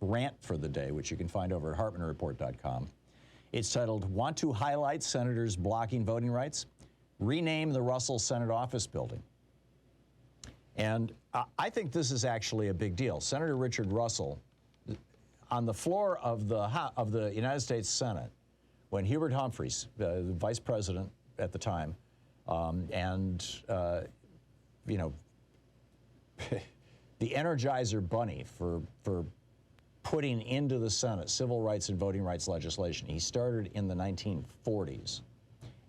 rant for the day, which you can find over at hartmannreport.com. It's titled, "Want to Highlight Senators Blocking Voting Rights? Rename the Russell Senate Office Building." And I think this is actually a big deal. Senator Richard Russell, on the floor of the United States Senate, when Hubert Humphreys, the vice president at the time, you know, the Energizer Bunny for putting into the Senate civil rights and voting rights legislation. He started in the 1940s.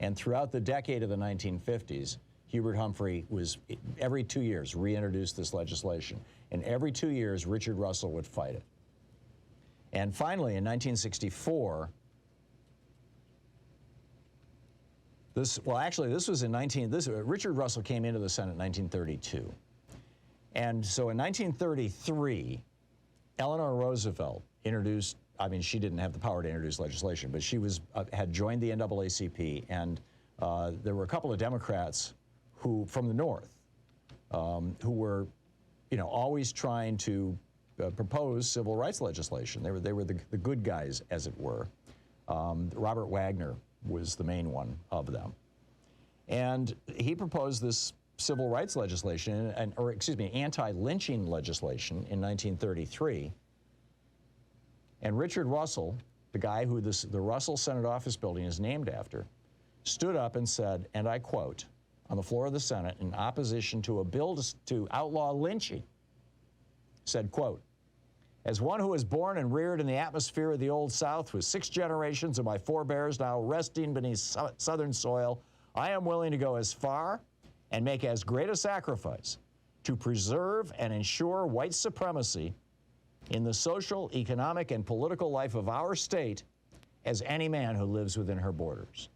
And throughout the decade of the 1950s, Hubert Humphrey was, every 2 years, reintroduced this legislation. And every 2 years, Richard Russell would fight it. And finally, in 1964, Richard Russell came into the Senate in 1932. And so in 1933, Eleanor Roosevelt introduced, I mean, she didn't have the power to introduce legislation, but she was, had joined the NAACP, and there were a couple of Democrats who, from the North, who were, you know, always trying to propose civil rights legislation. They were the good guys, as it were. Robert Wagner was the main one of them. And he proposed this civil rights legislation, anti-lynching legislation in 1933. And Richard Russell, the guy who the Russell Senate Office Building is named after, stood up and said, and I quote, on the floor of the Senate, in opposition to a bill to outlaw lynching, said, quote, "As one who was born and reared in the atmosphere of the Old South with 6 generations of my forebears now resting beneath Southern soil, I am willing to go as far and make as great a sacrifice to preserve and ensure white supremacy in the social, economic, and political life of our state as any man who lives within her borders."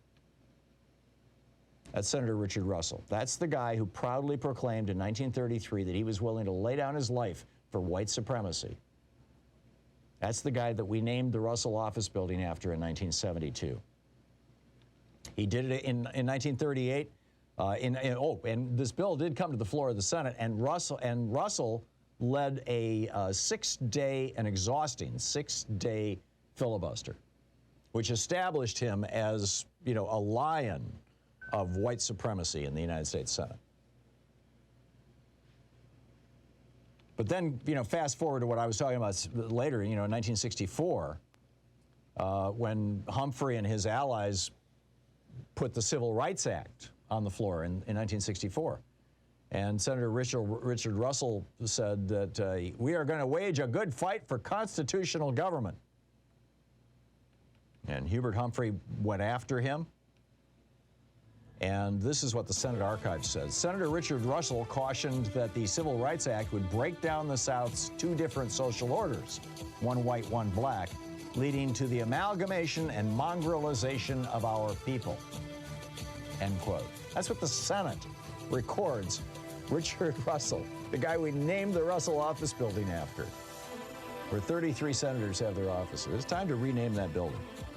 That's Senator Richard Russell. That's the guy who proudly proclaimed in 1933 that he was willing to lay down his life for white supremacy. That's the guy that we named the Russell Office Building after in 1972. He did it in 1938. And this bill did come to the floor of the Senate, and Russell led a an exhausting six-day filibuster, which established him as, you know, a lion of white supremacy in the United States Senate. But then, you know, fast forward to what I was talking about later, you know, in 1964, when Humphrey and his allies put the Civil Rights Act on the floor in 1964. And Senator Richard Russell said that we are going to wage a good fight for constitutional government. And Hubert Humphrey went after him. And this is what the Senate Archives says. Senator Richard Russell cautioned that the Civil Rights Act would break down the South's 2 different social orders, one white, one black, leading to the amalgamation and mongrelization of our people. End quote. That's what the Senate records Richard Russell, the guy we named the Russell Office Building after, where 33 senators have their offices. It's time to rename that building.